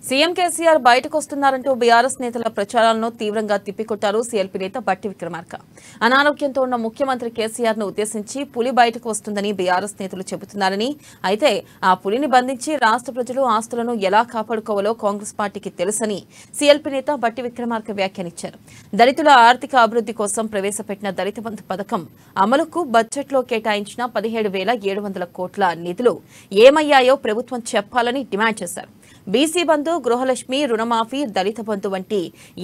CM KCR బయటకు వస్తున్నారంటూ BRS నేతల ప్రచారాలను తీవ్రంగా తిప్పికొట్టారు సీఎల్పీ నేత బట్టి విక్రమార్క. అనారోగ్యంతో ఉన్న ముఖ్యమంత్రి కేసీఆర్ ను ఉద్దేశించి పులి బయటకు వస్తుందని బీఆర్ఎస్ నేతలు చెబుతున్నారని, అయితే ఆ పులిని బంధించి రాష్ట్ర ప్రజలు ఆస్తులను ఎలా కాపాడుకోవాలో కాంగ్రెస్ పార్టీకి తెలుసని సీఎల్పీ నేత బట్టి విక్రమార్క వ్యాఖ్యానించారు. దళితుల ఆర్థిక అభివృద్ధి కోసం ప్రవేశపెట్టిన దళిత బంధు పథకం అమలుకు బడ్జెట్లో కేటాయించిన 17,700 కోట్ల నిధులు ఏమయ్యాయో ప్రభుత్వం చెప్పాలని డిమాండ్ చేశారు. బీసీ బంధు, గృహలక్ష్మి, రుణమాఫీ, దళిత బంధు వంటి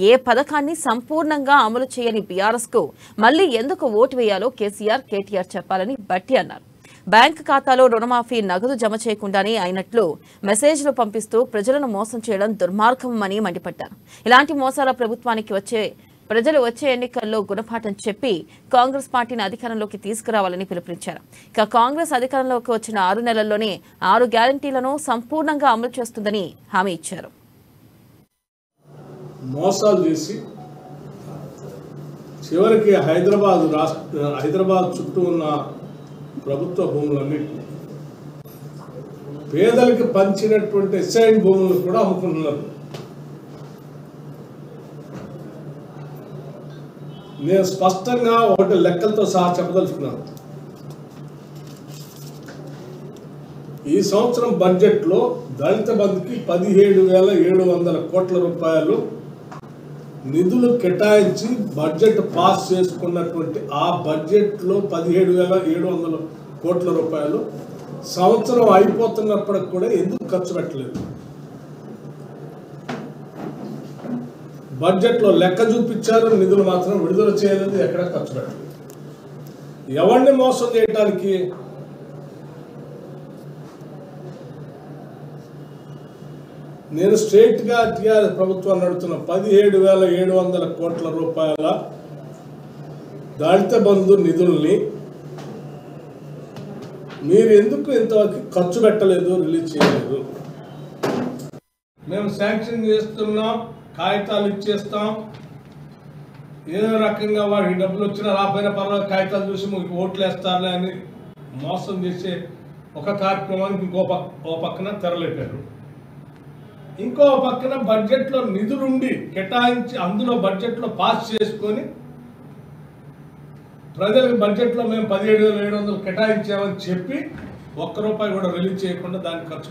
ఏ పథకాన్ని సంపూర్ణంగా అమలు చేయని బీఆర్ఎస్ కు మళ్లీ ఎందుకు ఓటు వేయాలో కేసీఆర్, కేటీఆర్ చెప్పాలని బట్టి అన్నారు. బ్యాంకు ఖాతాలో రుణమాఫీ నగదు జమ చేయకుండానే అయినట్లు మెసేజ్లు పంపిస్తూ ప్రజలను మోసం చేయడం దుర్మార్గమని మండిపడ్డారు. ఇలాంటి మోసాల ప్రభుత్వానికి ప్రజలు వచ్చే ఎన్నికల్లో గుణపాఠం చెప్పి కాంగ్రెస్ పార్టీని అధికారంలోకి తీసుకురావాలని పిలుపునిచ్చారు. ఇక కాంగ్రెస్ అధికారంలోకి వచ్చిన 6 నెలల్లోనే 6 గ్యారంటీలను సంపూర్ణంగా అమలు చేస్తుందని హామీ ఇచ్చారు. మోసాలు చేసి చివరికి హైదరాబాద్ చుట్టూ ఉన్న ప్రభుత్వ భూములన్నింటినీ పేదలకు పంచినటువంటి ఎస్ఐన్ భూములను కూడా అమ్ముకుంటున్నారు. నేను స్పష్టంగా ఒకటి లెక్కలతో సహా చెప్పదలుచుకున్నాను. ఈ సంవత్సరం బడ్జెట్లో దళిత బంధుకి 17,700 కోట్ల రూపాయలు నిధులు కేటాయించి బడ్జెట్ పాస్ చేసుకున్నటువంటి ఆ బడ్జెట్లో 17,700 కోట్ల రూపాయలు సంవత్సరం అయిపోతున్నప్పటికి కూడా ఎందుకు ఖర్చు పెట్టలేదు? బడ్జెట్లో లెక్క చూపించారు, నిధులు మాత్రం విడుదల చేయలేదు, ఎక్కడ ఖర్చు పెట్టలేదు. ఎవరిని మోసం చేయడానికి? నేను స్ట్రైట్గా టీఆర్ఎస్ ప్రభుత్వాన్ని అడుగుతున్న 17,700 కోట్ల రూపాయల దళిత బంధు నిధుల్ని మీరు ఎందుకు ఇంతవరకు ఖర్చు పెట్టలేదు, రిలీజ్ చేయలేదు? మేము శాంక్షన్ చేస్తున్నాం, కాగితాలు ఇచ్చేస్తాం, ఏదో రకంగా వాడికి డబ్బులు వచ్చినా రాపోయినా పర్వాలేదు, కాగితాలు చూసి మీకు ఓట్లు వేస్తారులే అని మోసం చేసే ఒక కార్యక్రమానికి ఓ పక్కన తెరలేపారు. ఇంకో పక్కన బడ్జెట్లో నిధులుండి కేటాయించి అందులో బడ్జెట్లో పాస్ చేసుకొని ప్రజలకు బడ్జెట్లో మేము 17,700 కేటాయించామని చెప్పి 1 రూపాయి కూడా రిలీజ్ చేయకుండా దాన్ని ఖర్చు